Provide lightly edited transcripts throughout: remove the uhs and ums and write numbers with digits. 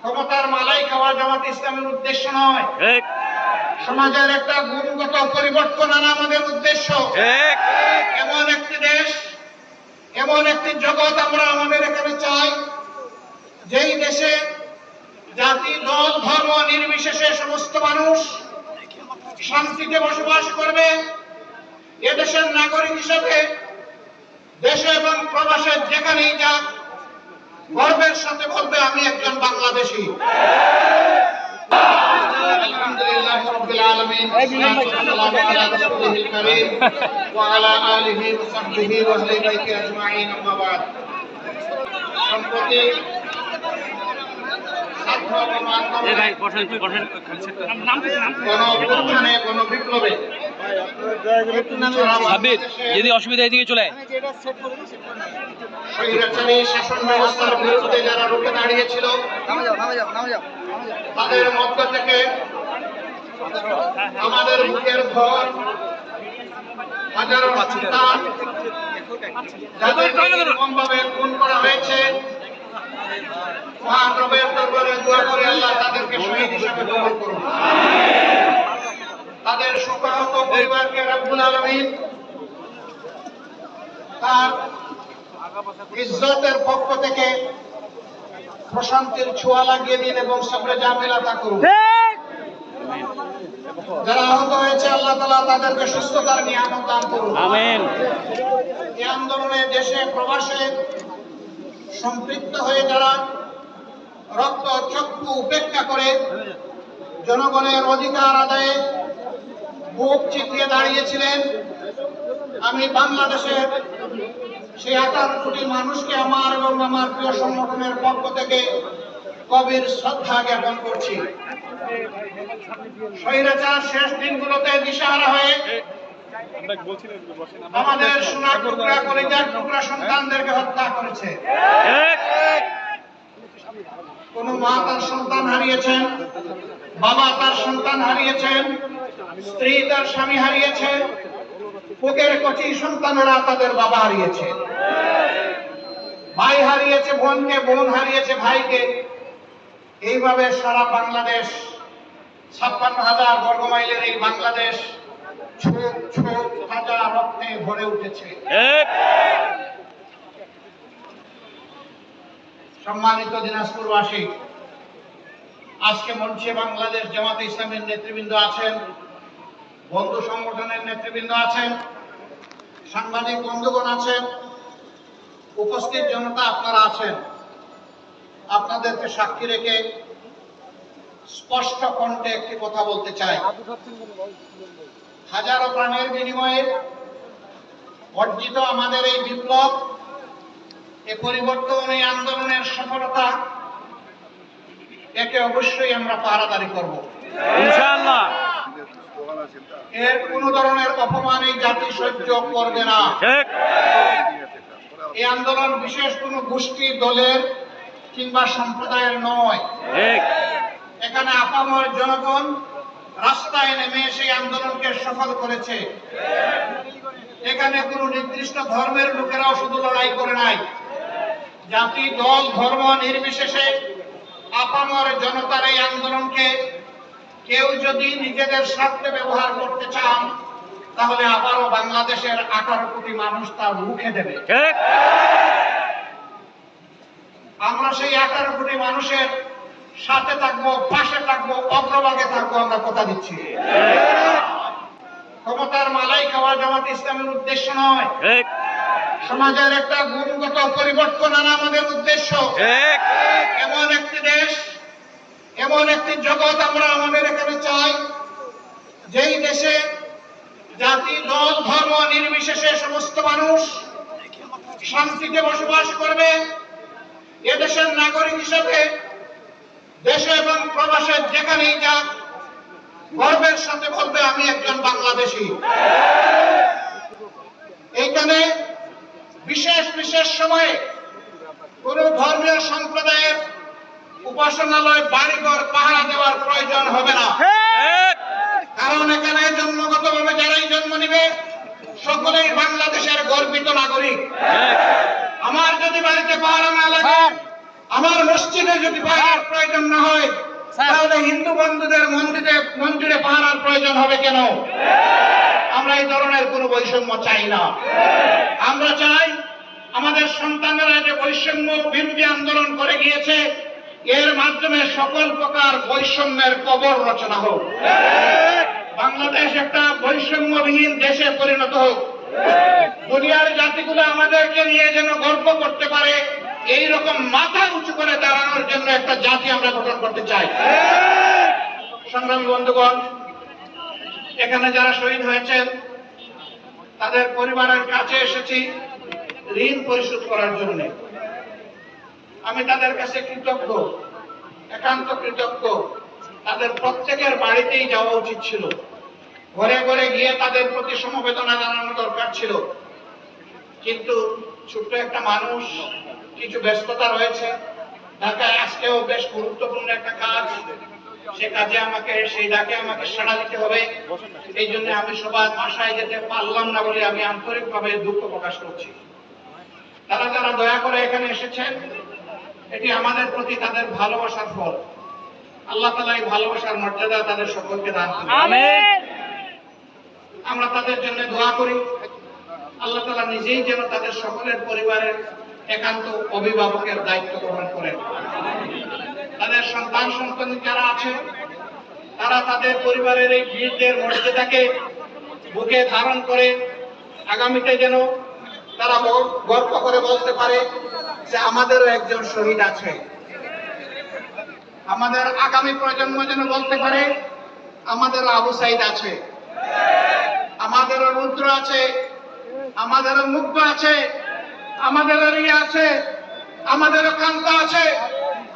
ক্ষমতার মালাই খাওয়া জামাত ইসলামের উদ্দেশ্য নয়। সমাজের একটা গুণগত পরিবর্তন আনা আমাদের উদ্দেশ্য। এমন একটি দেশ, এমন একটি জগৎ আমরা আমাদের এখানে চাই, যেই দেশে জাতি, দল, ধর্ম নির্বিশেষে সমস্ত মানুষ শান্তিতে বসবাস করবে। এদেশের নাগরিক হিসেবে দেশে এবং প্রবাসে যেখানেই যাক গর্বের সাথে বলবে আমি একজন বাংলাদেশী। আলহামদুলিল্লাহ রাব্বিল আলামিন, ওয়াসসালাতু আলা রাসূলিল কারীম ওয়া আলা আলিহি ওয়া সাহবিহি ওয়া আহলি বাইতি আজমাইন, আম্মা বাদ। সম্প্রতি গণবিপ্লবে যদি অসুবিধা এদিকে চলে স্বৈরাচারী শাসন ব্যবস্থার বিরুদ্ধে যারা রুখে দাঁড়িয়েছিল তাদের মধ্য থেকে আমাদের বুকের ভর হাজারো সন্তান যাদের নির্মমভাবে খুন করা হয়েছে, মহান রবের দরবারে দোয়া করে আল্লাহ তাদেরকে শহীদ হিসেবে কবুল করুন। তাদের শোকাহত পরিবারকে রব্বুল আলামিন তার ইজ্জতের পক্ষ থেকে প্রশান্তির ছোঁয়া লাগিয়ে দিন এবং সবরে জামিল আতা করুন। যারা আহত হয়েছে আল্লাহ তাআলা তাদেরকে সুস্থতার নিয়ামত দান করুন। আমিন। এই আন্দোলনে দেশে প্রবাসে সম্পৃক্ত হয়ে যারা রক্ত চক্ষু উপেক্ষা করে জনগণের অধিকার আদায়ে বুক চিতিয়ে দাঁড়িয়েছিলেন, আমি বাংলাদেশের সেই 18 কোটি মানুষকে আমার এবং আমার প্রিয় সংগঠনের পক্ষ থেকে গভীর শ্রদ্ধা জ্ঞাপন করছি। স্বৈরাচার শেষ দিনগুলোতে দিশাহারা হয়ে আমাদের সোনার টুকরা, কলিজার টুকরা সন্তানদেরকে হত্যা করেছে। কোন মা তার সন্তান হারিয়েছেন, বাবা তার সন্তান হারিয়েছেন, স্ত্রী তার স্বামী হারিয়েছে, বুকের কচি সন্তানেরা তাদের বাবা হারিয়েছে, ভাই হারিয়েছে বোনকে, বোন হারিয়েছে ভাইকে। এইভাবে সারা বাংলাদেশ, 56,000 বর্গমাইলের এই বাংলাদেশ ছোট ছোট হাজার রক্তে ভরে উঠেছে। সম্মানিত দিনাজপুরবাসী, আজকে মঞ্চে বাংলাদেশ জামাতে ইসলামের নেতৃবৃন্দ আছেন, বন্ধু সংগঠনের নেতৃবৃন্দ আছেন, সাংবাদিক বন্ধুগণ আছেন, উপস্থিত জনতা আপনারা আছেন। আপনাদেরকে সাক্ষী রেখে স্পষ্ট কণ্ঠে একটি কথা বলতে চাই। হাজারো প্রাণের বিনিময়ে অর্জিত আমাদের এই বিপ্লব, এই পরিবর্তন, এই আন্দোলনের সফলতা, একে অবশ্যই আমরা পাহারাদারি করব ইনশাআল্লাহ। এর কোন ধরনের অপমান এই জাতি সহ্য করবে না। এই আন্দোলন বিশেষ কোন গোষ্ঠী, দলের কিংবা সম্প্রদায়ের নয়। এখানে আপামর জনগণ রাস্তায় নেমে সেই আন্দোলনকে সফল করেছে। এখানে কোন নির্দিষ্ট ধর্মের লোকেরাও শুধু লড়াই করে নাই, জাতি, দল, ধর্ম নির্বিশেষে আপামর জনতার এই আন্দোলনকে কেউ যদি নিজেদের স্বার্থে ব্যবহার করতে চান, তাহলে আবারও বাংলাদেশের 18 কোটি মানুষ তার মুখে দেবে। আমরা সেই 18 কোটি মানুষের সাথে থাকবো, পাশে থাকবো, অগ্রভাগে থাকবো, আমরা কথা দিচ্ছি। ক্ষমতার মালাই খাওয়া জামাত ইসলামের উদ্দেশ্য নয়। সমাজের একটা গুণগত পরিবর্তন আনা আমাদের উদ্দেশ্য। এমন একটি দেশ, এমন একটি জগৎ আমরা আমাদের এখানে চাই, যেই দেশে জাতি, দল, ধর্ম নির্বিশেষে সমস্ত মানুষ শান্তিতে বসবাস করবে। এদেশের নাগরিক হিসেবে দেশে এবং প্রবাসে যেখানেই যাক গর্বের সাথে বলবে আমি একজন বাংলাদেশী। এইখানে বিশেষ বিশেষ সময়ে কোন ধর্মীয় সম্প্রদায়ের উপাসনালয়, বাড়িঘর পাহারা দেওয়ার প্রয়োজন হবে না। কারণ এখানে জন্মগতভাবে যারাই জন্ম নিবে সকলেই বাংলাদেশের গর্বিত নাগরিক। আমার যদি বাড়িতে পাহারা না লাগে, আমার মসজিদে যদি পাহারার প্রয়োজন না হয়, তাহলে হিন্দু বন্ধুদের মন্দিরে পাহারার প্রয়োজন হবে কেন? আমরা এই ধরনের কোনো বৈষম্য চাই না। আমরা চাই আমাদের সন্তানেরা যে বৈষম্য বিরোধী আন্দোলন করে গিয়েছে, এর মাধ্যমে সকল প্রকার বৈষম্যের কবর রচনা হোক। বাংলাদেশ একটা বৈষম্যবিহীন দেশে পরিণত হোক। দুনিয়ার জাতিগুলো আমাদেরকে নিয়ে যেন গর্ব করতে পারে, এই রকম মাথা উঁচু করে দাঁড়ানোর জন্য একটা জাতি আমরা গঠন করতে চাই। সংগ্রামী বন্ধুগণ, এখানে যারা শহীদ হয়েছেন তাদের পরিবারের কাছে এসেছি ঋণ পরিশোধ করার জন্য। আমি তাদের কাছে কৃতজ্ঞ, একান্ত কৃতজ্ঞ। তাদের প্রত্যেকের বাড়িতেই যাওয়া উচিত ছিল, ঘরে ঘরে গিয়ে তাদের প্রতি সমবেদনা জানানো দরকার ছিল। কিন্তু ছোট্ট একটা মানুষ, কিছু ব্যস্ততা রয়েছে। ঢাকায় আজকেও বেশ গুরুত্বপূর্ণ একটা কাজ, সে কাজে সেই ডাকে আমাকে সাড়া দিতে হবে। এই জন্য আমি সবার বাসায় যেতে পারলাম না বলে আমি আন্তরিকভাবে দুঃখ প্রকাশ করছি। তারা যারা দয়া করে এখানে এসেছেন, এটি আমাদের প্রতি তাদের ভালোবাসার ফল। আল্লাহ তাআলা এই ভালোবাসার মর্যাদা তাদের সকলকে দান করুন। আমিন। আমরা তাদের জন্য দোয়া করি, আল্লাহ তাআলা নিজেই যেন তাদের সকলের পরিবারের একান্ত অভিভাবকের দায়িত্ব গ্রহণ করেন। তাদের সন্তান যারা আছে, তারা তাদের পরিবারের এই বীরদের মর্যাদাকে বুকে ধারণ করে আগামীতে যেন তারা গর্ব করে বলতে পারে যে আমাদেরও একজন শহীদ আছে। আমাদের আগামী প্রজন্ম যেন বলতে পারে আমাদেরও আবু সাইদ আছে, আমাদেরও রুদ্র আছে, আমাদেরও মুগ্ধ আছে, আমাদেরও রিয়া আছে, আমাদেরও কান্তা আছে,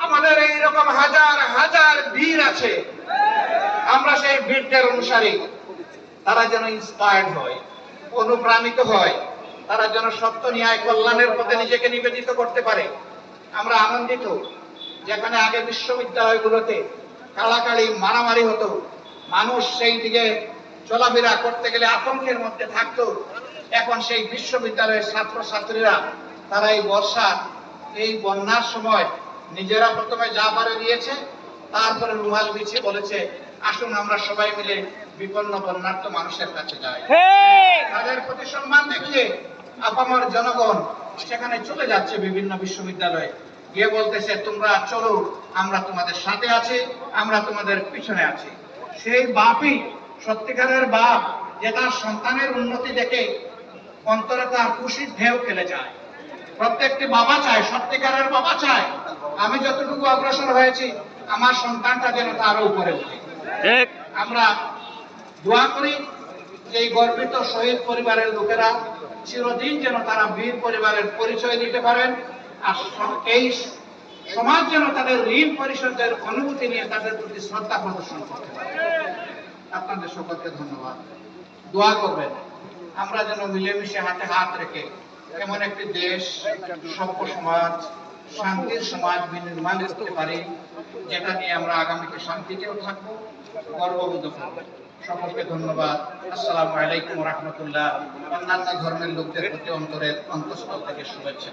আমাদের এইরকম হাজার হাজার বীর আছে। আমরা সেই বীরদের অনুসারী। তারা যেন ইন্সপায়ার্ড হয়, অনুপ্রাণিত হয়, তারা যেন সত্য ন্যায় কল্যাণের পথে নিজেকে নিবেদিত করতে পারে। আমরা আনন্দিত, যেখানে আগে বিশ্ববিদ্যালয়গুলোতে কাড়াকাড়ি মারামারি হতো, মানুষ সেই দিকে চলাফেরা করতে গেলে আতঙ্কের মধ্যে থাকতো, এখন সেই বিশ্ববিদ্যালয়ের ছাত্রছাত্রীরা তারা এই এই বন্যার সময় নিজেরা প্রথমে যা পারে দিয়েছে, তারপরে রুমাল বিছিয়ে বলেছে আসুন আমরা সবাই মিলে বিপন্ন বন্যার্ত মানুষের কাছে যাই। তাদের প্রতি সম্মান দেখিয়ে আপামর জনগণ সেখানে চলে যাচ্ছে বিভিন্ন বিশ্ববিদ্যালয়ে, গিয়ে বলতেছে তোমরা চলো, আমরা তোমাদের সাথে আছি, আমরা তোমাদের পিছনে আছি। সেই বাপই সত্যিকারের বাপ, যে তার সন্তানের উন্নতি দেখে অন্তরে তার খুশির ঢেউ খেলে যায়। প্রত্যেকটি বাবা চায়, সত্যিকারের বাবা চায় আমি যতটুকু অগ্রসর হয়েছি আমার সন্তানটা যেন তারও উপরে উঠে। আমরা দোয়া করি যে এই গর্বিত শহীদ পরিবারের লোকেরা চিরদিন যেন তারা বীর পরিবারের পরিচয় দিতে পারেন, আর এই সমাজ যেন তাদের ঋণ পরিশোধের অনুভূতি নিয়ে তাদের প্রতি শ্রদ্ধা প্রদর্শন করতে পারে। আপনাদের সকলকে ধন্যবাদ। দোয়া করবেন আমরা যেন মিলেমিশে হাতে হাত রেখে এমন একটি দেশ, সভ্য সমাজ, শান্তির সমাজ বিনির্মাণ করতে পারি, যেটা নিয়ে আমরা আগামীতে শান্তিতেও থাকবো, গর্ববোধ করব। সকলকে ধন্যবাদ। আসসালামু আলাইকুম ওয়া রাহমাতুল্লাহ। অন্যান্য ধর্মের লোকদের প্রতি অন্তরের অন্তঃস্থল থেকে শুভেচ্ছা।